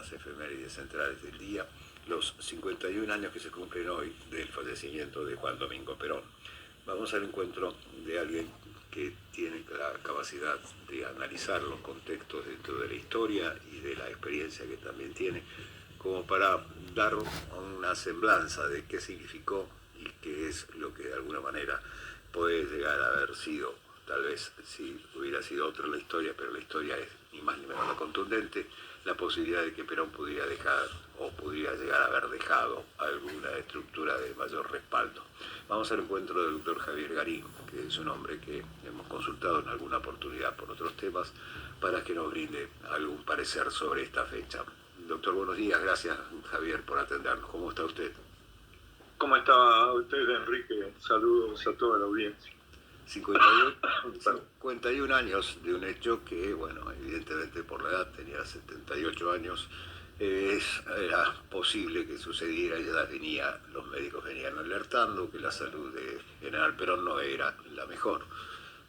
las efemérides centrales del día, los 51 años que se cumplen hoy del fallecimiento de Juan Domingo Perón. Vamos al encuentro de alguien que tiene la capacidad de analizar los contextos dentro de la historia y de la experiencia que también tiene, como para dar una semblanza de qué significó y qué es lo que de alguna manera puede llegar a haber sido, tal vez si hubiera sido otra la historia, pero la historia es ni más ni menos contundente, la posibilidad de que Perón pudiera dejar o pudiera llegar a haber dejado alguna estructura de mayor respaldo. Vamos al encuentro del doctor Javier Garín, que es un hombre que hemos consultado en alguna oportunidad por otros temas, para que nos brinde algún parecer sobre esta fecha. Doctor, buenos días, gracias Javier por atendernos. ¿Cómo está usted? ¿Cómo está usted, Enrique? Saludos a toda la audiencia. 51 años de un hecho que, bueno, evidentemente por la edad, tenía 78 años, era posible que sucediera, los médicos venían alertando que la salud de General Perón no era la mejor.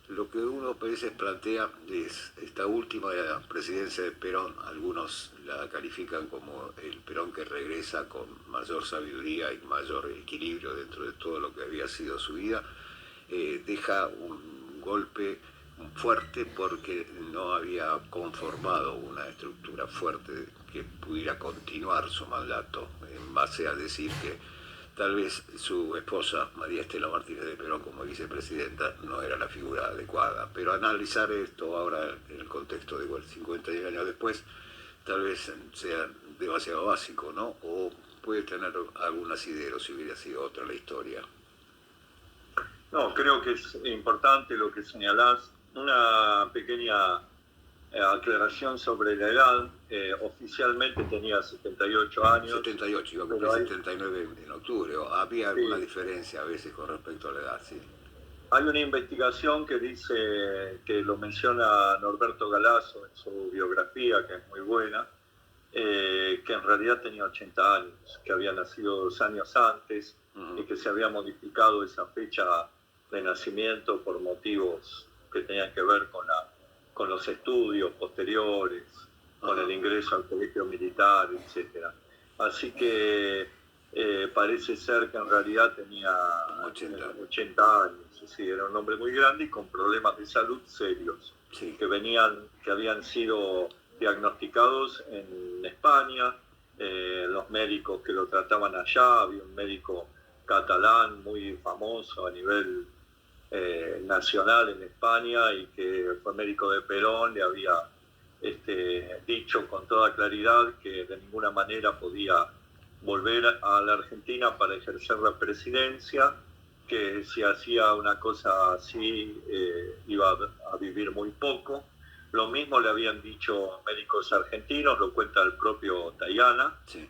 Lo que uno a veces plantea es esta última presidencia de Perón, algunos la califican como el Perón que regresa con mayor sabiduría y mayor equilibrio dentro de todo lo que había sido su vida. Deja un golpe fuerte porque no había conformado una estructura fuerte que pudiera continuar su mandato, en base a decir que tal vez su esposa, María Estela Martínez de Perón, como vicepresidenta, no era la figura adecuada. Pero analizar esto ahora en el contexto de 51 años después, tal vez sea demasiado básico, ¿no? O puede tener algún asidero si hubiera sido otra la historia. No, creo que es importante lo que señalás. Una pequeña aclaración sobre la edad. Oficialmente tenía 78 años. 78, iba a cumplir 79 en octubre. ¿Había alguna diferencia a veces con respecto a la edad? Sí. Hay una investigación que dice, que lo menciona Norberto Galazo en su biografía, que es muy buena, que en realidad tenía 80 años, que había nacido 2 años antes y que se había modificado esa fecha de nacimiento por motivos que tenían que ver con los estudios posteriores, con el ingreso al colegio militar, etc. Así que parece ser que en realidad tenía 80 años, sí, era un hombre muy grande y con problemas de salud serios, sí, que habían sido diagnosticados en España. Los médicos que lo trataban allá, había un médico catalán muy famoso a nivel nacional en España y que fue médico de Perón, le había dicho con toda claridad que de ninguna manera podía volver a la Argentina para ejercer la presidencia, que si hacía una cosa así iba a vivir muy poco. Lo mismo le habían dicho médicos argentinos, lo cuenta el propio Tayana, sí.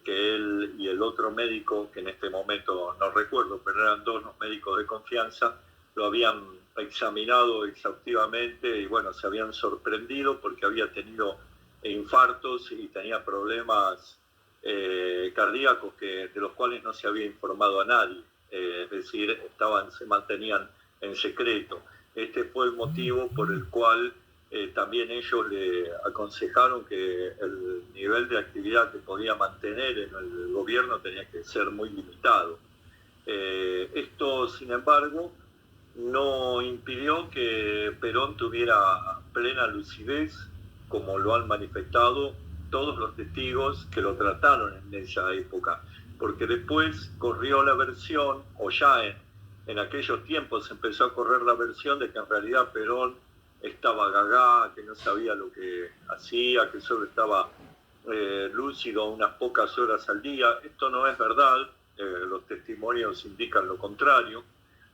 Que él y el otro médico, que en este momento no recuerdo, pero eran 2 los médicos de confianza, lo habían examinado exhaustivamente y bueno, se habían sorprendido porque había tenido infartos y tenía problemas cardíacos de los cuales no se había informado a nadie, es decir, se mantenían en secreto. Este fue el motivo por el cual también ellos le aconsejaron que el nivel de actividad que podía mantener en el gobierno tenía que ser muy limitado. Esto, sin embargo, no impidió que Perón tuviera plena lucidez, como lo han manifestado todos los testigos que lo trataron en esa época, porque después corrió la versión, o ya en aquellos tiempos empezó a correr la versión de que en realidad Perón estaba gagá, que no sabía lo que hacía, que solo estaba lúcido unas pocas horas al día. Esto no es verdad, los testimonios indican lo contrario,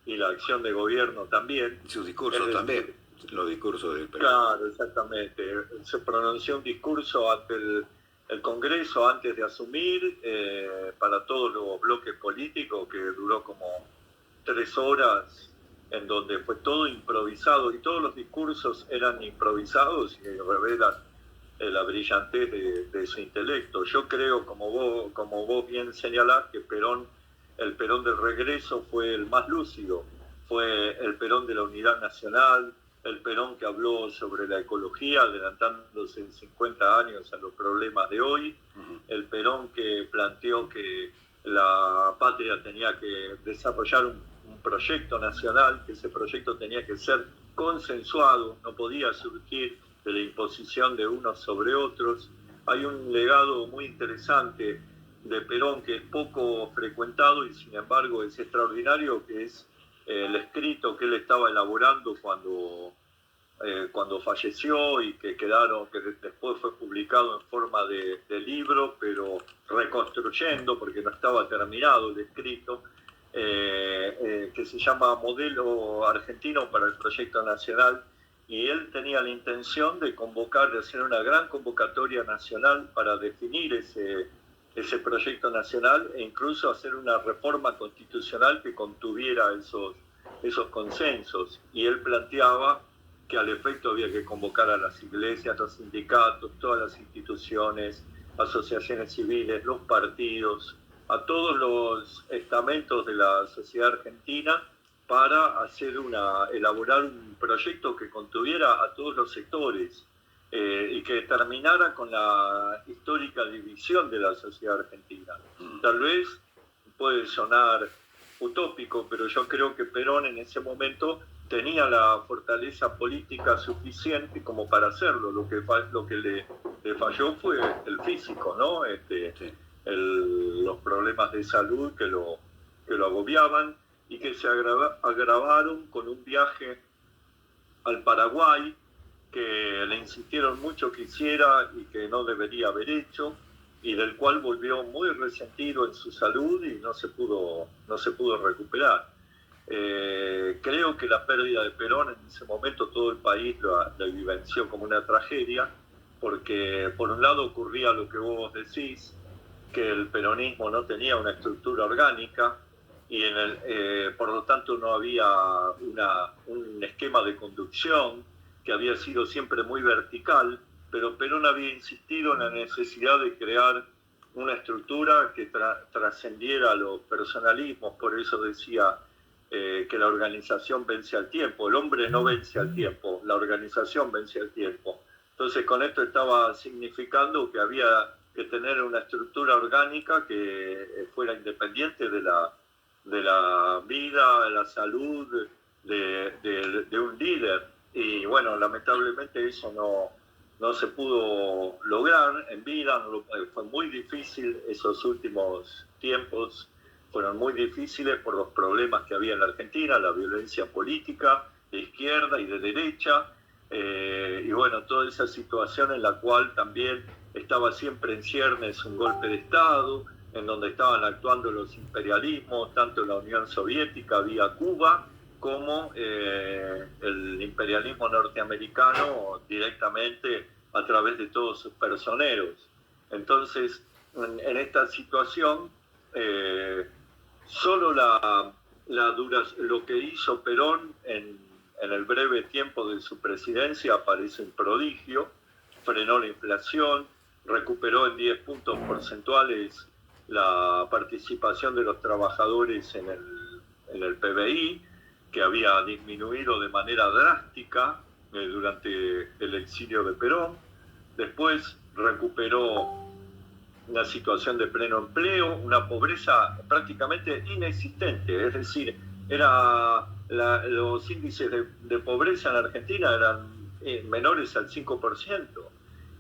y la acción de gobierno también. Sus discursos también, los discursos del Perón. Claro, exactamente. Se pronunció un discurso ante el Congreso antes de asumir, para todos los bloques políticos, que duró como 3 horas, en donde fue todo improvisado y todos los discursos eran improvisados y revelan la brillantez de su intelecto. Yo creo, como vos bien señalás, que el Perón del regreso fue el más lúcido, fue el Perón de la unidad nacional, el Perón que habló sobre la ecología, adelantándose en 50 años a los problemas de hoy, el Perón que planteó que la patria tenía que desarrollar un proyecto nacional, que ese proyecto tenía que ser consensuado, no podía surgir de la imposición de unos sobre otros. Hay un legado muy interesante de Perón que es poco frecuentado y sin embargo es extraordinario, que es el escrito que él estaba elaborando cuando falleció y que después fue publicado en forma de libro, pero reconstruyendo, porque no estaba terminado el escrito, que se llama Modelo Argentino para el Proyecto Nacional, y él tenía la intención de hacer una gran convocatoria nacional para definir ese proyecto nacional e incluso hacer una reforma constitucional que contuviera esos consensos. Y él planteaba que al efecto había que convocar a las iglesias, los sindicatos, todas las instituciones, asociaciones civiles, los partidos, a todos los estamentos de la sociedad argentina para elaborar un proyecto que contuviera a todos los sectores y que terminara con la histórica división de la sociedad argentina. Tal vez puede sonar utópico, pero yo creo que Perón en ese momento tenía la fortaleza política suficiente como para hacerlo. Lo que le falló fue el físico, ¿no? Los problemas de salud que lo agobiaban y que se agravaron con un viaje al Paraguay que le insistieron mucho que hiciera y que no debería haber hecho, y del cual volvió muy resentido en su salud y no se pudo recuperar. Creo que la pérdida de Perón en ese momento todo el país la vivenció como una tragedia, porque por un lado ocurría lo que vos decís, que el peronismo no tenía una estructura orgánica y por lo tanto no había un esquema de conducción, que había sido siempre muy vertical, pero Perón había insistido en la necesidad de crear una estructura que trascendiera los personalismos. Por eso decía que la organización vence al tiempo. El hombre no vence al tiempo, la organización vence al tiempo. Entonces con esto estaba significando que había que tener una estructura orgánica que fuera independiente de la vida, de la salud de un líder. Y bueno, lamentablemente eso no se pudo lograr en vida. Fue muy difícil, esos últimos tiempos fueron muy difíciles por los problemas que había en la Argentina, la violencia política de izquierda y de derecha, y bueno, toda esa situación en la cual también estaba siempre en ciernes un golpe de Estado, en donde estaban actuando los imperialismos, tanto la Unión Soviética vía Cuba, como el imperialismo norteamericano directamente a través de todos sus personeros. Entonces, en esta situación, solo lo que hizo Perón en el breve tiempo de su presidencia parece un prodigio. Frenó la inflación, recuperó en 10 puntos porcentuales la participación de los trabajadores en el PBI, que había disminuido de manera drástica durante el exilio de Perón. Después recuperó una situación de pleno empleo, una pobreza prácticamente inexistente, es decir, los índices de pobreza en Argentina eran menores al 5%,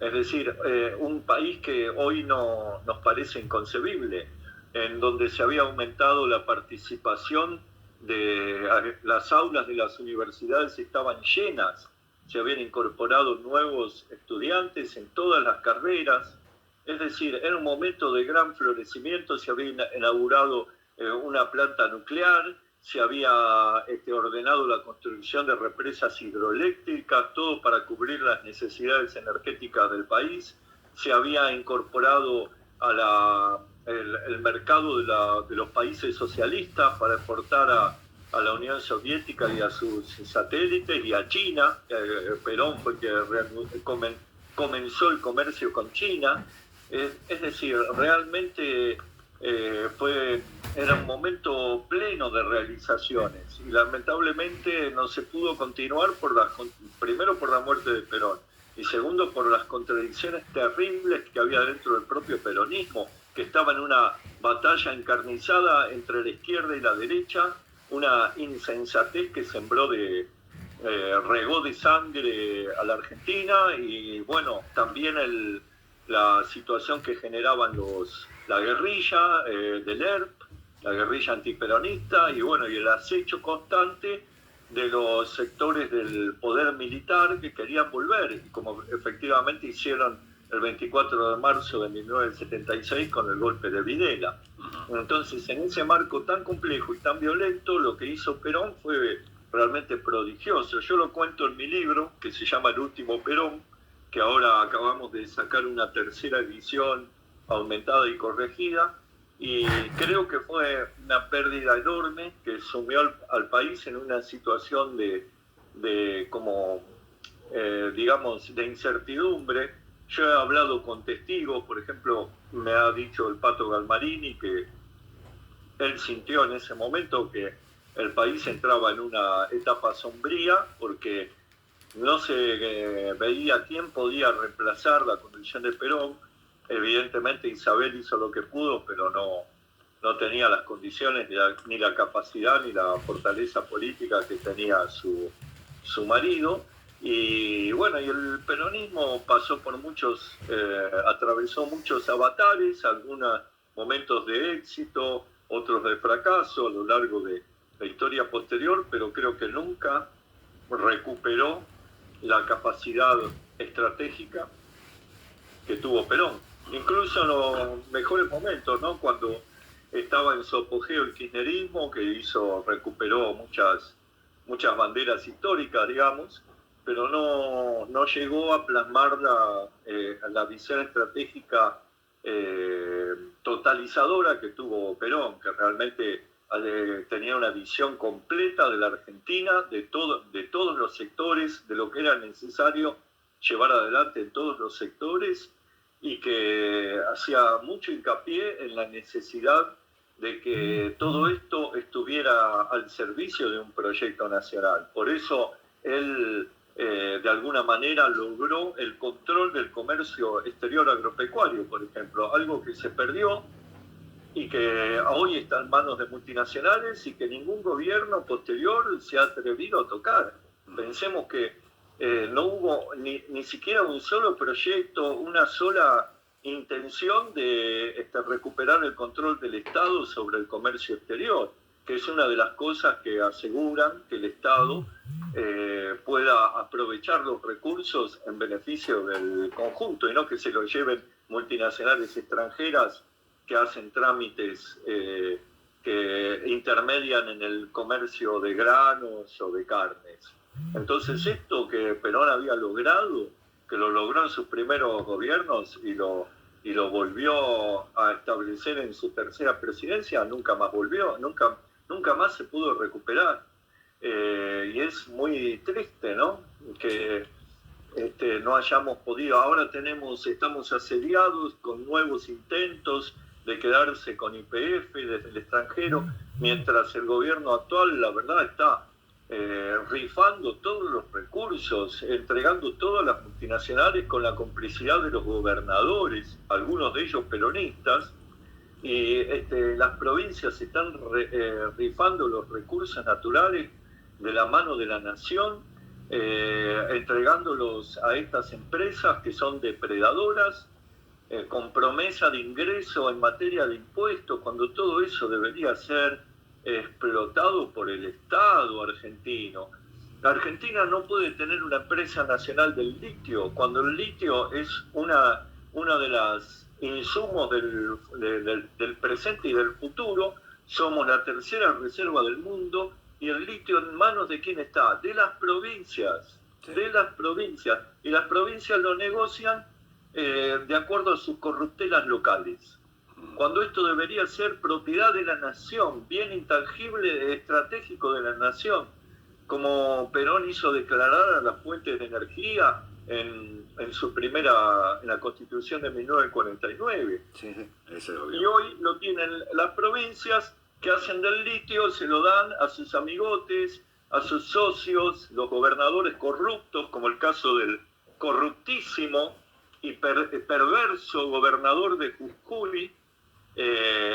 es decir, un país que hoy nos parece inconcebible, en donde se había aumentado la participación las aulas de las universidades estaban llenas, se habían incorporado nuevos estudiantes en todas las carreras, es decir, era un momento de gran florecimiento. Se había inaugurado una planta nuclear, se había ordenado la construcción de represas hidroeléctricas, todo para cubrir las necesidades energéticas del país, se había incorporado el mercado de los países socialistas para exportar a la Unión Soviética y a sus satélites y a China. Perón fue el que comenzó el comercio con China. Es decir, realmente era un momento pleno de realizaciones y lamentablemente no se pudo continuar primero por la muerte de Perón y segundo por las contradicciones terribles que había dentro del propio peronismo, que estaba en una batalla encarnizada entre la izquierda y la derecha, una insensatez que regó de sangre a la Argentina y bueno, también la situación que generaban la guerrilla del ERP, la guerrilla antiperonista y bueno, y el acecho constante de los sectores del poder militar que querían volver, y como efectivamente hicieron el 24 de marzo de 1976 con el golpe de Videla. Entonces, en ese marco tan complejo y tan violento, lo que hizo Perón fue realmente prodigioso. Yo lo cuento en mi libro, que se llama El último Perón, que ahora acabamos de sacar una tercera edición aumentada y corregida, y creo que fue una pérdida enorme que sumió al país en una situación digamos, de incertidumbre. Yo he hablado con testigos, por ejemplo, me ha dicho el Pato Galmarini que él sintió en ese momento que el país entraba en una etapa sombría porque no se veía quién podía reemplazar la conducción de Perón. Evidentemente Isabel hizo lo que pudo, pero no tenía las condiciones, ni la capacidad, ni la fortaleza política que tenía su marido. Y bueno, y el peronismo pasó por atravesó muchos avatares, algunos momentos de éxito, otros de fracaso a lo largo de la historia posterior, pero creo que nunca recuperó la capacidad estratégica que tuvo Perón. Incluso en los mejores momentos, ¿no? Cuando estaba en su apogeo el kirchnerismo, que recuperó muchas banderas históricas, digamos, pero no llegó a plasmar la visión estratégica totalizadora que tuvo Perón, que realmente tenía una visión completa de la Argentina, de todos los sectores, de lo que era necesario llevar adelante en todos los sectores, y que hacía mucho hincapié en la necesidad de que todo esto estuviera al servicio de un proyecto nacional. Por eso él, de alguna manera, logró el control del comercio exterior agropecuario, por ejemplo, algo que se perdió y que hoy está en manos de multinacionales y que ningún gobierno posterior se ha atrevido a tocar. Pensemos que no hubo ni siquiera un solo proyecto, una sola intención de recuperar el control del Estado sobre el comercio exterior, que es una de las cosas que aseguran que el Estado pueda aprovechar los recursos en beneficio del conjunto y no que se lo lleven multinacionales extranjeras que hacen trámites que intermedian en el comercio de granos o de carnes. Entonces esto que Perón había logrado, que lo logró en sus primeros gobiernos y lo volvió a establecer en su tercera presidencia, nunca más volvió, nunca más se pudo recuperar. Y es muy triste, ¿no? Que no hayamos podido. Ahora estamos asediados con nuevos intentos de quedarse con YPF desde el extranjero, mientras el gobierno actual, la verdad, está rifando todos los recursos, entregando todas las multinacionales con la complicidad de los gobernadores, algunos de ellos peronistas, y las provincias están rifando los recursos naturales de la mano de la nación, entregándolos a estas empresas que son depredadoras, con promesa de ingreso en materia de impuestos, cuando todo eso debería ser explotado por el Estado argentino. La Argentina no puede tener una empresa nacional del litio, cuando el litio es una de las insumos del presente y del futuro. Somos la tercera reserva del mundo, y el litio en manos de quién está, de las provincias, sí. De las provincias, y las provincias lo negocian de acuerdo a sus corruptelas locales, cuando esto debería ser propiedad de la nación, bien intangible, estratégico de la nación, como Perón hizo declarar a las fuentes de energía en la Constitución de 1949. Sí, eso es obvio. Y hoy lo tienen las provincias, que hacen del litio, se lo dan a sus amigotes, a sus socios, los gobernadores corruptos, como el caso del corruptísimo y perverso gobernador de Jujuy,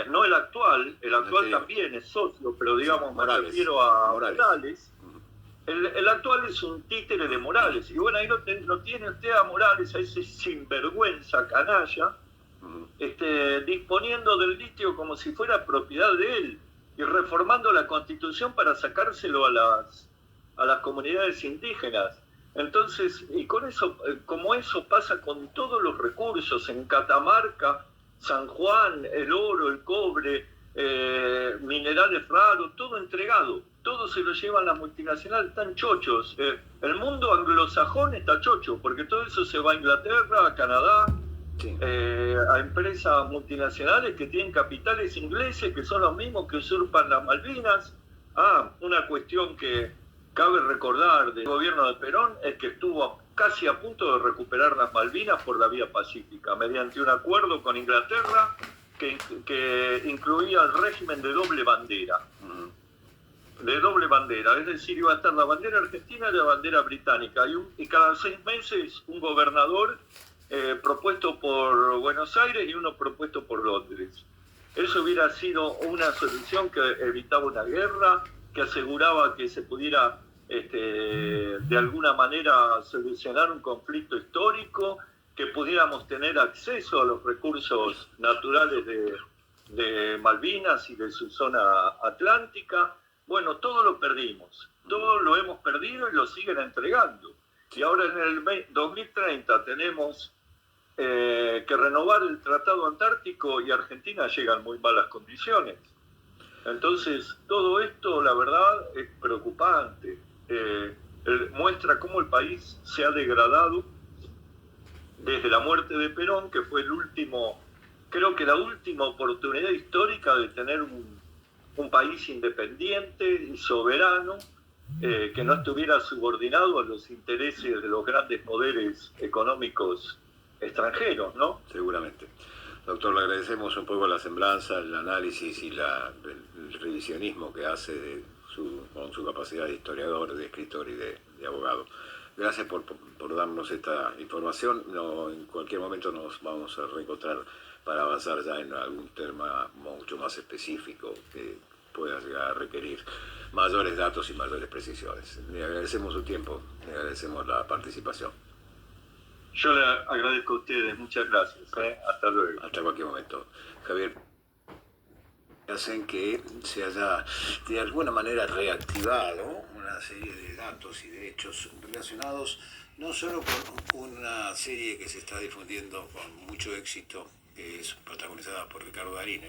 no el actual también es socio, pero digamos, sí, me refiero a Morales. El actual es un títere de Morales, y bueno, ahí lo tiene usted a Morales, a ese sinvergüenza canalla, disponiendo del litio como si fuera propiedad de él, y reformando la Constitución para sacárselo a las comunidades indígenas. Entonces, y con eso, como eso pasa con todos los recursos, en Catamarca, San Juan, el oro, el cobre, minerales raros, todo entregado, todo se lo llevan las multinacionales, están chochos. El mundo anglosajón está chocho, porque todo eso se va a Inglaterra, a Canadá, sí, a empresas multinacionales que tienen capitales ingleses, que son los mismos que usurpan las Malvinas. Una cuestión que cabe recordar del gobierno de Perón es que estuvo casi a punto de recuperar las Malvinas por la vía pacífica, mediante un acuerdo con Inglaterra que incluía el régimen de doble bandera. De doble bandera, es decir, iba a estar la bandera argentina y la bandera británica, y cada 6 meses un gobernador propuesto por Buenos Aires y uno propuesto por Londres. Eso hubiera sido una solución que evitaba una guerra, que aseguraba que se pudiera de alguna manera solucionar un conflicto histórico, que pudiéramos tener acceso a los recursos naturales de Malvinas y de su zona atlántica. Bueno, todo lo perdimos, todo lo hemos perdido y lo siguen entregando. Y ahora en el 2030 tenemos que renovar el Tratado Antártico, y Argentina llega en muy malas condiciones. Entonces, todo esto, la verdad, es preocupante. Muestra cómo el país se ha degradado desde la muerte de Perón, que fue creo que la última oportunidad histórica de tener un país independiente y soberano, que no estuviera subordinado a los intereses de los grandes poderes económicos extranjeros, ¿no? Seguramente. Doctor, le agradecemos un poco la semblanza, el análisis y el revisionismo que hace con su capacidad de historiador, de escritor y de abogado. Gracias por darnos esta información. En cualquier momento nos vamos a reencontrar para avanzar ya en algún tema mucho más específico que pueda llegar a requerir mayores datos y mayores precisiones. Le agradecemos su tiempo, le agradecemos la participación. Yo le agradezco a ustedes, muchas gracias. Hasta luego. Hasta cualquier momento. Javier, hacen que se haya de alguna manera reactivado una serie de datos y de hechos relacionados no solo con una serie que se está difundiendo con mucho éxito, que es protagonizada por Ricardo Darín.